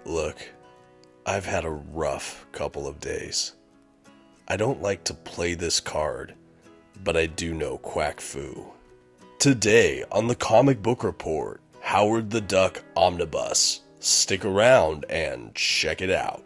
Look, I've had a rough couple of days. I don't like to play this card, but I do know quack foo. Today on the Comic Book Report, Howard the Duck Omnibus. Stick around and check it out.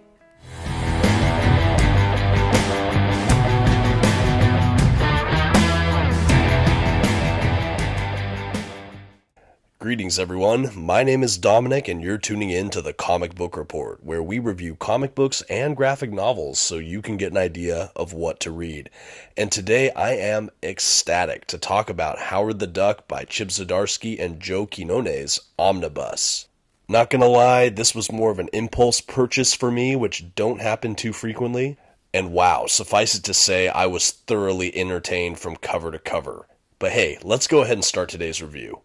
Greetings everyone, my name is Dominic and you're tuning in to the Comic Book Report, where we review comic books and graphic novels so you can get an idea of what to read. And today I am ecstatic to talk about Howard the Duck by Zdarsky and Joe Quinones Omnibus. Not gonna lie, this was more of an impulse purchase for me, which don't happen too frequently. And wow, suffice it to say, I was thoroughly entertained from cover to cover. But hey, let's go ahead and start today's review.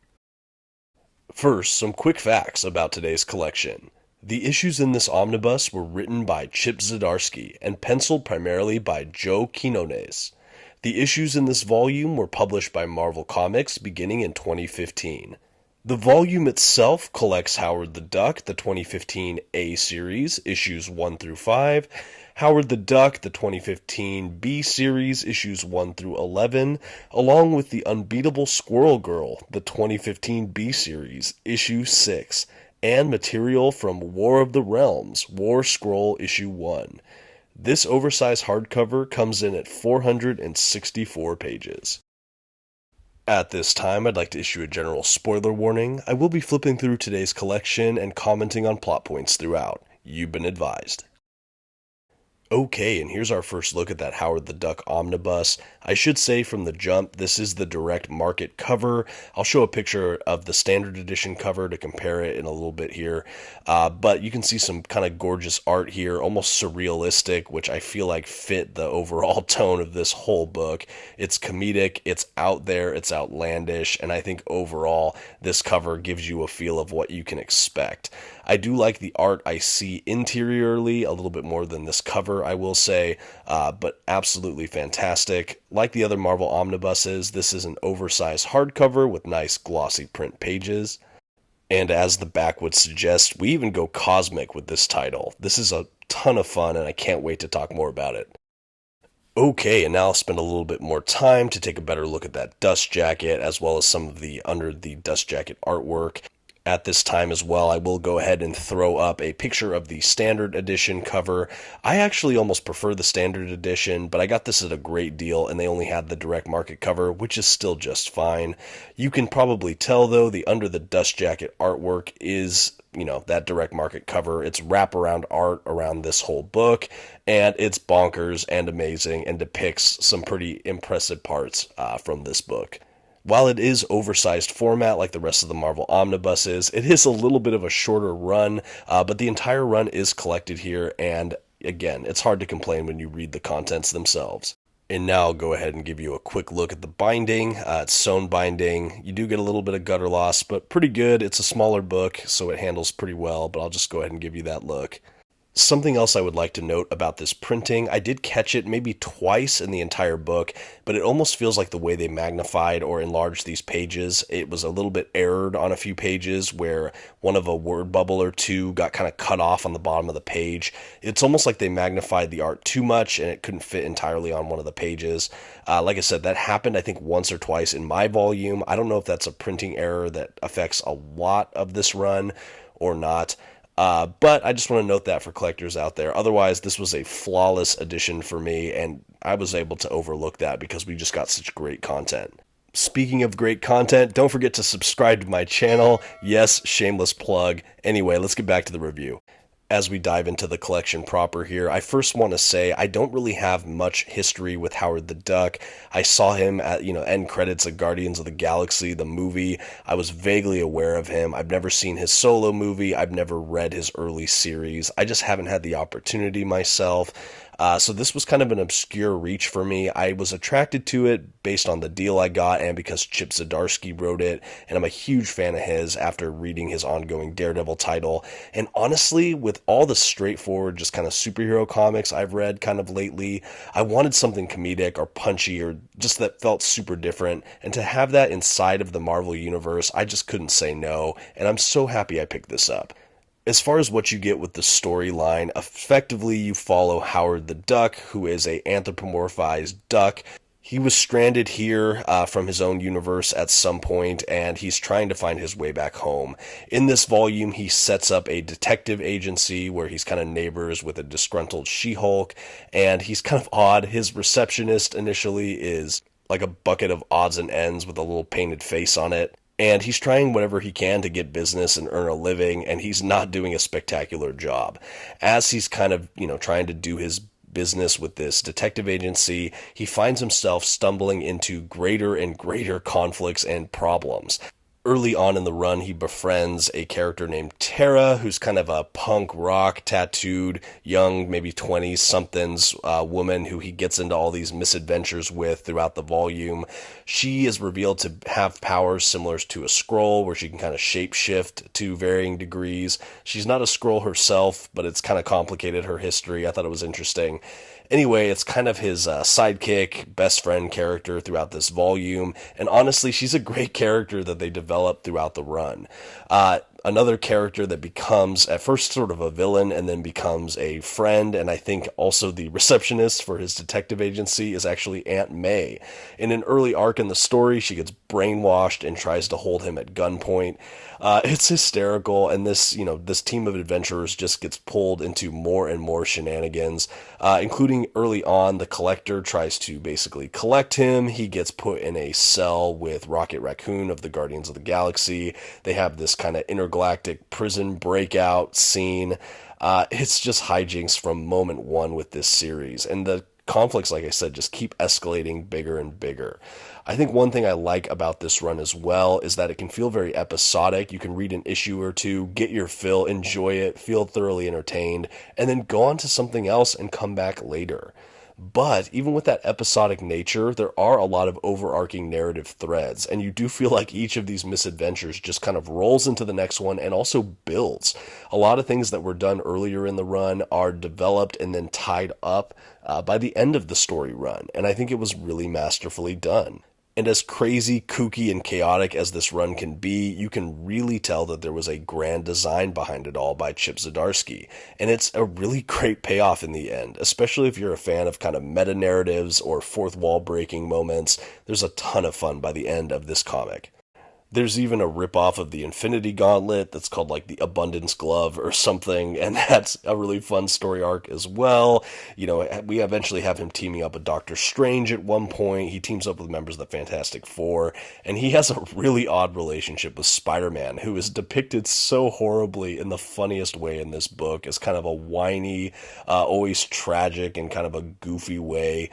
First, some quick facts about today's collection. The issues in this omnibus were written by Chip Zdarsky and penciled primarily by Joe Quinones. The issues in this volume were published by Marvel Comics beginning in 2015. The volume itself collects Howard the Duck, the 2015 A series, issues 1 through 5, Howard the Duck, the 2015 B series, issues 1 through 11, along with the Unbeatable Squirrel Girl, the 2015 B series, issue 6, and material from War of the Realms, War Scroll issue 1. This oversized hardcover comes in at 464 pages. At this time, I'd like to issue a general spoiler warning. I will be flipping through today's collection and commenting on plot points throughout. You've been advised. Okay, and here's our first look at that Howard the Duck Omnibus. I should say from the jump, this is the direct market cover. I'll show a picture of the standard edition cover to compare it in a little bit here. But you can see some kind of gorgeous art here, almost surrealistic, which I feel like fit the overall tone of this whole book. It's comedic, it's out there, it's outlandish, and I think overall this cover gives you a feel of what you can expect. I do like the art I see interiorly a little bit more than this cover, I will say, but absolutely fantastic. Like the other Marvel omnibuses, this is an oversized hardcover with nice glossy print pages. And as the back would suggest, we even go cosmic with this title. This is a ton of fun and I can't wait to talk more about it. Okay, and now I'll spend a little bit more time to take a better look at that dust jacket as well as some of the under the dust jacket artwork. At this time as well, I will go ahead and throw up a picture of the standard edition cover. I actually almost prefer the standard edition, but I got this at a great deal and they only had the direct market cover, which is still just fine. You can probably tell though, the under the dust jacket artwork is, that direct market cover. It's wraparound art around this whole book, and it's bonkers and amazing and depicts some pretty impressive parts from this book. While it is oversized format like the rest of the Marvel omnibuses, it is a little bit of a shorter run, but the entire run is collected here, and again, it's hard to complain when you read the contents themselves. And now I'll go ahead and give you a quick look at the binding. It's sewn binding. You do get a little bit of gutter loss, but pretty good. It's a smaller book, so it handles pretty well, but I'll just go ahead and give you that look. Something else I would like to note about this printing, I did catch it maybe twice in the entire book, but it almost feels like the way they magnified or enlarged these pages, it was a little bit errored on a few pages where one of a word bubble or two got kind of cut off on the bottom of the page. It's almost like they magnified the art too much and it couldn't fit entirely on one of the pages. Like I said, that happened I think once or twice in my volume. I don't know if that's a printing error that affects a lot of this run or not. But I just want to note that for collectors out there. Otherwise, this was a flawless edition for me, and I was able to overlook that because we just got such great content. Speaking of great content, don't forget to subscribe to my channel. Yes, shameless plug. Anyway, let's get back to the review. As we dive into the collection proper here, I first want to say I don't really have much history with Howard the Duck. I saw him at, end credits of Guardians of the Galaxy, the movie. I was vaguely aware of him. I've never seen his solo movie. I've never read his early series. I just haven't had the opportunity myself. So this was kind of an obscure reach for me. I was attracted to it based on the deal I got and because Chip Zdarsky wrote it, and I'm a huge fan of his after reading his ongoing Daredevil title. And honestly, with all the straightforward, just kind of superhero comics I've read kind of lately, I wanted something comedic or punchy or just that felt super different. And to have that inside of the Marvel Universe, I just couldn't say no, and I'm so happy I picked this up. As far as what you get with the storyline, effectively you follow Howard the Duck, who is a anthropomorphized duck. He was stranded here from his own universe at some point, and he's trying to find his way back home. In this volume, he sets up a detective agency where he's kind of neighbors with a disgruntled She-Hulk, and he's kind of odd. His receptionist initially is like a bucket of odds and ends with a little painted face on it. And he's trying whatever he can to get business and earn a living, and he's not doing a spectacular job. As he's kind of, trying to do his business with this detective agency, he finds himself stumbling into greater and greater conflicts and problems. Early on in the run, he befriends a character named Tara, who's kind of a punk rock, tattooed, young, maybe 20-somethings woman who he gets into all these misadventures with throughout the volume. She is revealed to have powers similar to a Skrull, where she can kind of shapeshift to varying degrees. She's not a Skrull herself, but it's kind of complicated, her history. I thought it was interesting. Anyway, it's kind of his sidekick, best friend character throughout this volume, and honestly, she's a great character that they develop throughout the run. Another character that becomes, at first, sort of a villain, and then becomes a friend, and I think also the receptionist for his detective agency, is actually Aunt May. In an early arc in the story, she gets brainwashed and tries to hold him at gunpoint. It's hysterical, and this team of adventurers just gets pulled into more and more shenanigans, including early on, the Collector tries to basically collect him. He gets put in a cell with Rocket Raccoon of the Guardians of the Galaxy. They have this kind of intergalactic prison breakout scene. It's just hijinks from moment one with this series, and the conflicts, like I said, just keep escalating bigger and bigger. I think one thing I like about this run as well is that it can feel very episodic. You can read an issue or two, get your fill, enjoy it, feel thoroughly entertained, and then go on to something else and come back later. But even with that episodic nature, there are a lot of overarching narrative threads, and you do feel like each of these misadventures just kind of rolls into the next one and also builds. A lot of things that were done earlier in the run are developed and then tied up by the end of the story run, and I think it was really masterfully done. And as crazy, kooky, and chaotic as this run can be, you can really tell that there was a grand design behind it all by Chip Zdarsky. And it's a really great payoff in the end, especially if you're a fan of kind of meta-narratives or fourth wall breaking moments. There's a ton of fun by the end of this comic. There's even a ripoff of the Infinity Gauntlet that's called like the Abundance Glove or something, and that's a really fun story arc as well. We eventually have him teaming up with Doctor Strange at one point. He teams up with members of the Fantastic Four, and he has a really odd relationship with Spider-Man, who is depicted so horribly in the funniest way in this book as kind of a whiny, always tragic and kind of a goofy way.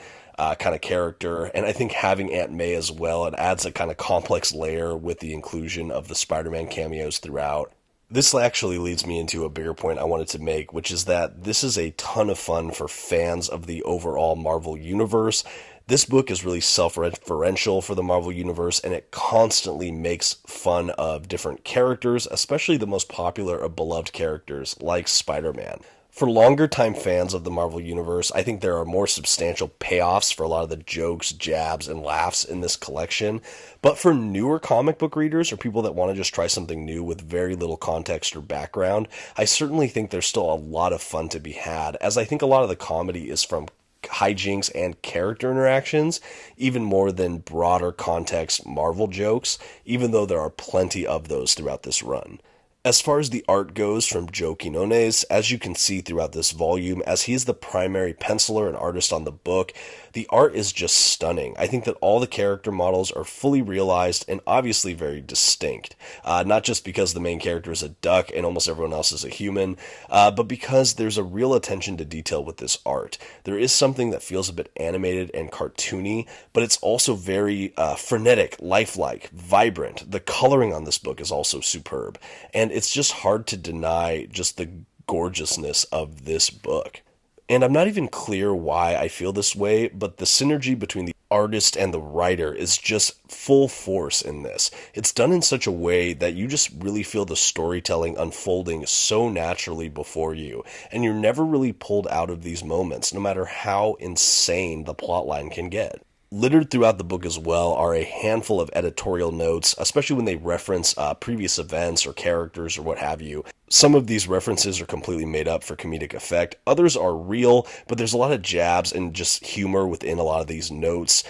Kind of character, and I think having Aunt May as well, it adds a kind of complex layer with the inclusion of the Spider-Man cameos throughout. This actually leads me into a bigger point I wanted to make, which is that this is a ton of fun for fans of the overall Marvel Universe. This book is really self-referential for the Marvel Universe, and it constantly makes fun of different characters, especially the most popular or beloved characters like Spider-Man. For longer-time fans of the Marvel Universe, I think there are more substantial payoffs for a lot of the jokes, jabs, and laughs in this collection. But for newer comic book readers or people that want to just try something new with very little context or background, I certainly think there's still a lot of fun to be had, as I think a lot of the comedy is from hijinks and character interactions, even more than broader context Marvel jokes, even though there are plenty of those throughout this run. As far as the art goes from Joe Quinones, as you can see throughout this volume, as he's the primary penciler and artist on the book, the art is just stunning. I think that all the character models are fully realized and obviously very distinct. Not just because the main character is a duck and almost everyone else is a human, but because there's a real attention to detail with this art. There is something that feels a bit animated and cartoony, but it's also very frenetic, lifelike, vibrant. The coloring on this book is also superb, and it's just hard to deny just the gorgeousness of this book. And I'm not even clear why I feel this way, but the synergy between the artist and the writer is just full force in this. It's done in such a way that you just really feel the storytelling unfolding so naturally before you, and you're never really pulled out of these moments, no matter how insane the plotline can get. Littered throughout the book as well are a handful of editorial notes, especially when they reference previous events or characters or what have you. Some of these references are completely made up for comedic effect. Others are real, but there's a lot of jabs and just humor within a lot of these notes.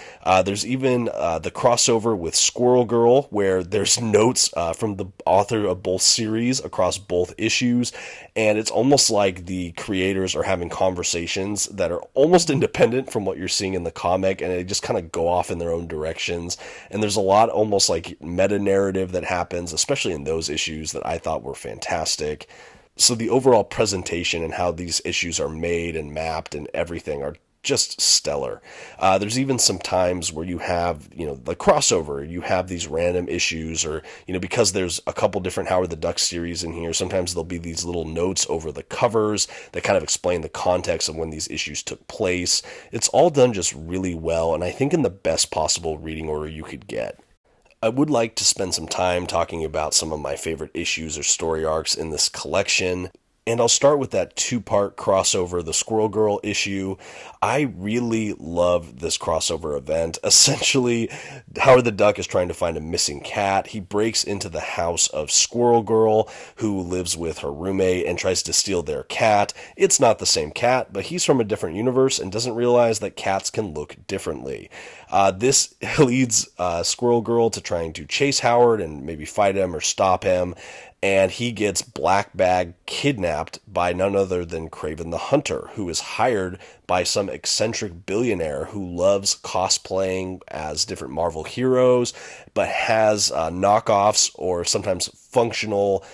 There's even the crossover with Squirrel Girl, where there's notes from the author of both series across both issues, and it's almost like the creators are having conversations that are almost independent from what you're seeing in the comic, and they just kind of go off in their own directions. And there's a lot almost like meta-narrative that happens, especially in those issues, that I thought were fantastic. So the overall presentation and how these issues are made and mapped and everything are just stellar. There's even some times where you have, the crossover, you have these random issues, or, because there's a couple different Howard the Duck series in here, sometimes there'll be these little notes over the covers that kind of explain the context of when these issues took place. It's all done just really well, and I think in the best possible reading order you could get. I would like to spend some time talking about some of my favorite issues or story arcs in this collection. And I'll start with that two-part crossover, the Squirrel Girl issue. I really love this crossover event. Essentially, Howard the Duck is trying to find a missing cat. He breaks into the house of Squirrel Girl, who lives with her roommate, and tries to steal their cat. It's not the same cat, but he's from a different universe and doesn't realize that cats can look differently. This leads Squirrel Girl to trying to chase Howard and maybe fight him or stop him. And he gets Black Bag kidnapped by none other than Kraven the Hunter, who is hired by some eccentric billionaire who loves cosplaying as different Marvel heroes, but has knockoffs or sometimes functional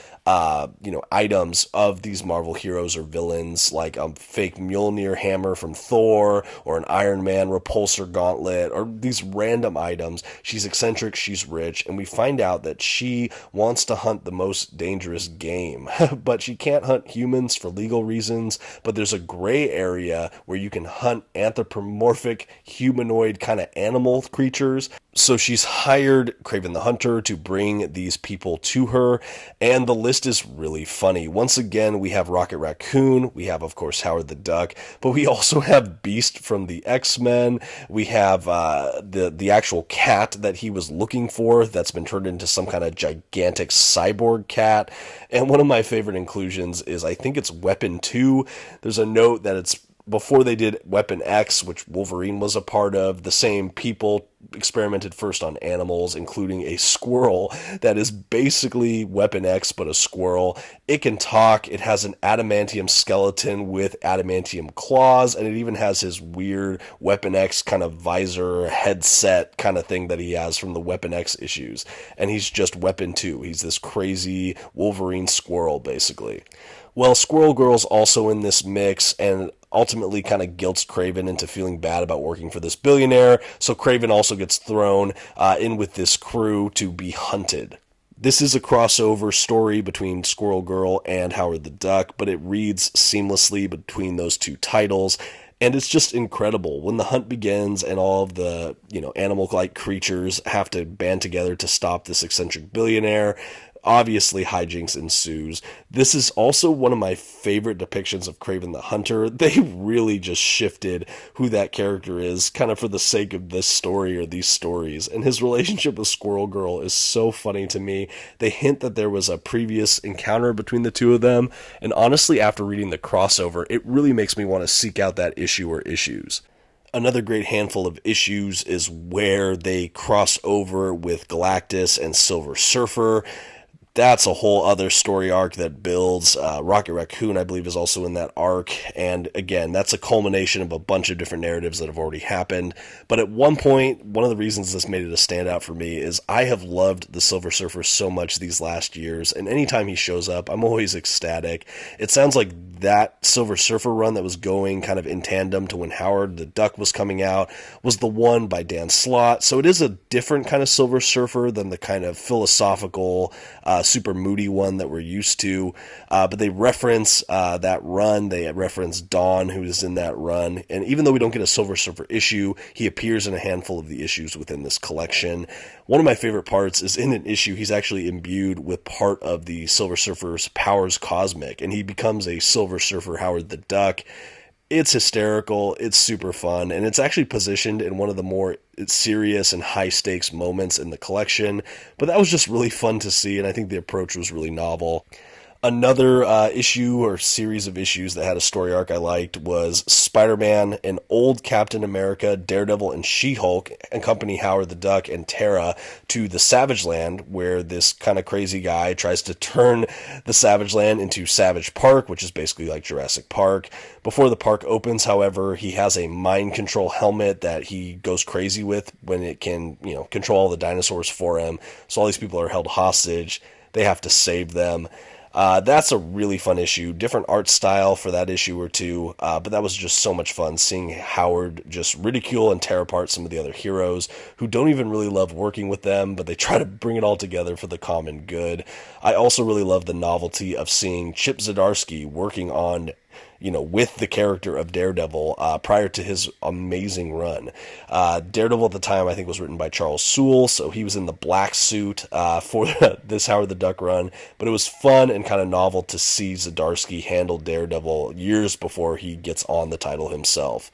items of these Marvel heroes or villains, like a fake Mjolnir hammer from Thor, or an Iron Man repulsor gauntlet, or these random items. She's eccentric, she's rich, and we find out that she wants to hunt the most dangerous game, but she can't hunt humans for legal reasons, but there's a gray area where you can hunt anthropomorphic, humanoid kind of animal creatures. So she's hired Kraven the Hunter to bring these people to her, and the list is really funny. Once again, we have Rocket Raccoon, we have, of course, Howard the Duck, but we also have Beast from the X-Men, we have the actual cat that he was looking for that's been turned into some kind of gigantic cyborg cat, and one of my favorite inclusions is, I think it's Weapon 2. There's a note that it's before they did Weapon X, which Wolverine was a part of. The same people experimented first on animals, including a squirrel that is basically Weapon X, but a squirrel. It can talk. It has an adamantium skeleton with adamantium claws, and it even has his weird Weapon X kind of visor, headset kind of thing that he has from the Weapon X issues. And he's just Weapon 2. He's this crazy Wolverine squirrel, basically. Well, Squirrel Girl's also in this mix, and ultimately kind of guilts Kraven into feeling bad about working for this billionaire, so Kraven also gets thrown in with this crew to be hunted. This is a crossover story between Squirrel Girl and Howard the Duck, but it reads seamlessly between those two titles, and it's just incredible. When the hunt begins and all of the, animal-like creatures have to band together to stop this eccentric billionaire, obviously hijinks ensues. This is also one of my favorite depictions of Kraven the Hunter. They really just shifted who that character is, kind of for the sake of this story or these stories. And his relationship with Squirrel Girl is so funny to me. They hint that there was a previous encounter between the two of them, and honestly, after reading the crossover, it really makes me want to seek out that issue or issues. Another great handful of issues is where they cross over with Galactus and Silver Surfer. That's a whole other story arc that builds. Rocket Raccoon, I believe, is also in that arc. And again, that's a culmination of a bunch of different narratives that have already happened. But at one point, one of the reasons this made it a standout for me is I have loved the Silver Surfer so much these last years. And anytime he shows up, I'm always ecstatic. It sounds like that Silver Surfer run that was going kind of in tandem to when Howard the Duck was coming out was the one by Dan Slott. So it is a different kind of Silver Surfer than the kind of philosophical, super moody one that we're used to, but they reference that run. They reference Dawn, who is in that run, and even though we don't get a Silver Surfer issue, he appears in a handful of the issues within this collection. One of my favorite parts is in an issue he's actually imbued with part of the Silver Surfer's powers cosmic, and he becomes a Silver Surfer Howard the Duck. It's hysterical, it's super fun, and it's actually positioned in one of the more serious and high stakes moments in the collection, but that was just really fun to see, and I think the approach was really novel. Another issue or series of issues that had a story arc I liked was Spider-Man and old Captain America, Daredevil, and She-Hulk accompany Howard the Duck and Tara to the Savage Land, where this kind of crazy guy tries to turn the Savage Land into Savage Park, which is basically like Jurassic Park. Before the park opens, however, he has a mind control helmet that he goes crazy with when it can, control all the dinosaurs for him. So all these people are held hostage. They have to save them. That's a really fun issue. Different art style for that issue or two, but that was just so much fun seeing Howard just ridicule and tear apart some of the other heroes who don't even really love working with them, but they try to bring it all together for the common good. I also really love the novelty of seeing Chip Zdarsky working on with the character of Daredevil prior to his amazing run. Daredevil at the time, I think, was written by Charles Soule, so he was in the black suit for this Howard the Duck run, but it was fun and kind of novel to see Zdarsky handle Daredevil years before he gets on the title himself.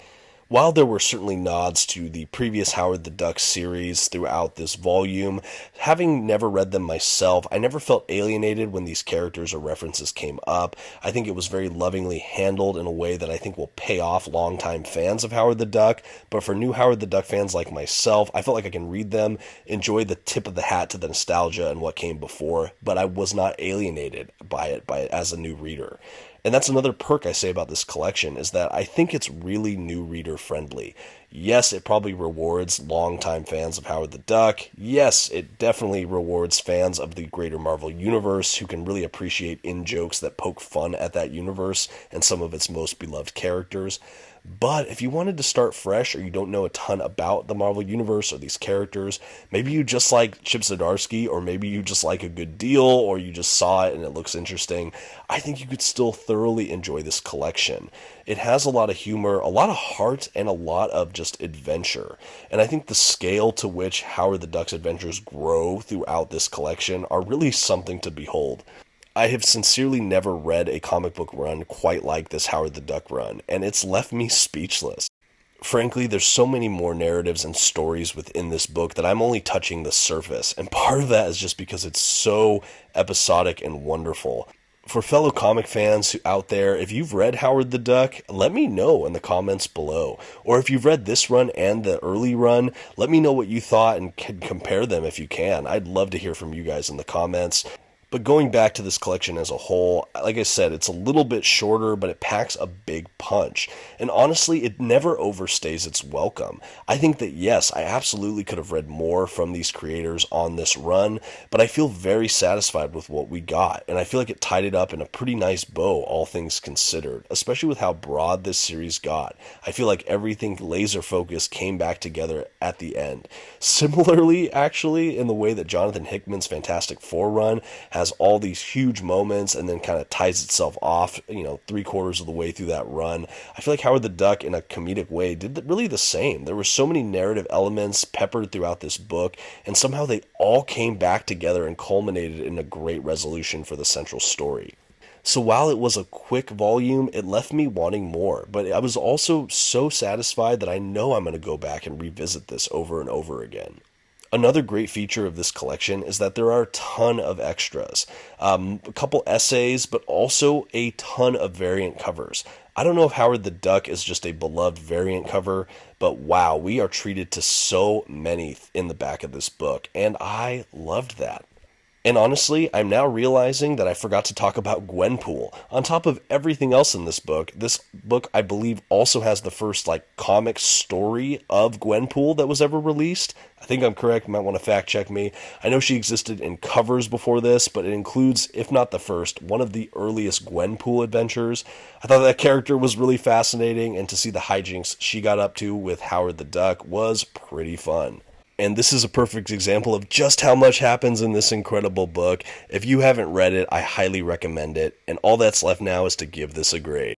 While there were certainly nods to the previous Howard the Duck series throughout this volume, having never read them myself, I never felt alienated when these characters or references came up. I think it was very lovingly handled in a way that I think will pay off longtime fans of Howard the Duck, but for new Howard the Duck fans like myself, I felt like I can read them, enjoy the tip of the hat to the nostalgia and what came before, but I was not alienated by it as a new reader. And that's another perk I say about this collection, is that I think it's really new reader friendly. Yes, it probably rewards longtime fans of Howard the Duck. Yes, it definitely rewards fans of the greater Marvel universe who can really appreciate in-jokes that poke fun at that universe and some of its most beloved characters. But if you wanted to start fresh, or you don't know a ton about the Marvel Universe or these characters, maybe you just like Chip Zdarsky, or maybe you just like a good deal, or you just saw it and it looks interesting, I think you could still thoroughly enjoy this collection. It has a lot of humor, a lot of heart, and a lot of just adventure. And I think the scale to which Howard the Duck's adventures grow throughout this collection are really something to behold. I have sincerely never read a comic book run quite like this Howard the Duck run, and it's left me speechless. Frankly, there's so many more narratives and stories within this book that I'm only touching the surface, and part of that is just because it's so episodic and wonderful. For fellow comic fans out there, if you've read Howard the Duck, let me know in the comments below. Or if you've read this run and the early run, let me know what you thought and can compare them if you can. I'd love to hear from you guys in the comments. But going back to this collection as a whole, like I said, it's a little bit shorter, but it packs a big punch. And honestly, it never overstays its welcome. I think that, yes, I absolutely could have read more from these creators on this run, but I feel very satisfied with what we got. And I feel like it tied it up in a pretty nice bow, all things considered, especially with how broad this series got. I feel like everything laser focused came back together at the end. Similarly, actually, in the way that Jonathan Hickman's Fantastic Four run has all these huge moments and then kind of ties itself off, 3/4 of the way through that run. I feel like Howard the Duck, in a comedic way, did really the same. There were so many narrative elements peppered throughout this book, and somehow they all came back together and culminated in a great resolution for the central story. So while it was a quick volume, it left me wanting more, but I was also so satisfied that I know I'm going to go back and revisit this over and over again. Another great feature of this collection is that there are a ton of extras, a couple essays, but also a ton of variant covers. I don't know if Howard the Duck is just a beloved variant cover, but wow, we are treated to so many in the back of this book, and I loved that. And honestly, I'm now realizing that I forgot to talk about Gwenpool. On top of everything else in this book, I believe also has the first comic story of Gwenpool that was ever released. I think I'm correct, you might want to fact check me. I know she existed in covers before this, but it includes, if not the first, one of the earliest Gwenpool adventures. I thought that character was really fascinating, and to see the hijinks she got up to with Howard the Duck was pretty fun. And this is a perfect example of just how much happens in this incredible book. If you haven't read it, I highly recommend it, and all that's left now is to give this a grade.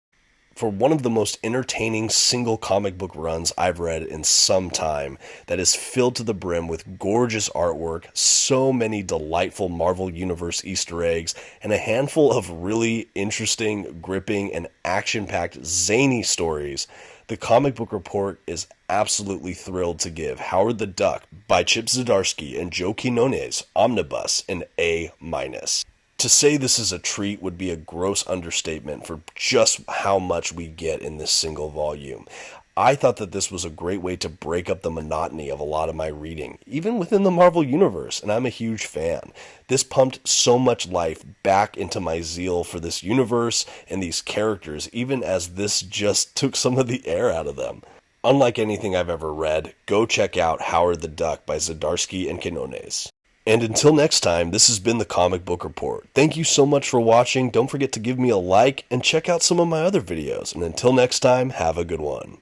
for one of the most entertaining single comic book runs I've read in some time that is filled to the brim with gorgeous artwork, so many delightful Marvel Universe Easter eggs, and a handful of really interesting, gripping, and action-packed zany stories. The Comic Book Report is absolutely thrilled to give Howard the Duck by Chip Zdarsky and Joe Quinones Omnibus an A-. To say this is a treat would be a gross understatement for just how much we get in this single volume. I thought that this was a great way to break up the monotony of a lot of my reading, even within the Marvel Universe, and I'm a huge fan. This pumped so much life back into my zeal for this universe and these characters, even as this just took some of the air out of them. Unlike anything I've ever read, go check out Howard the Duck by Zdarsky and Quinones. And until next time, this has been the Comic Book Report. Thank you so much for watching. Don't forget to give me a like and check out some of my other videos. And until next time, have a good one.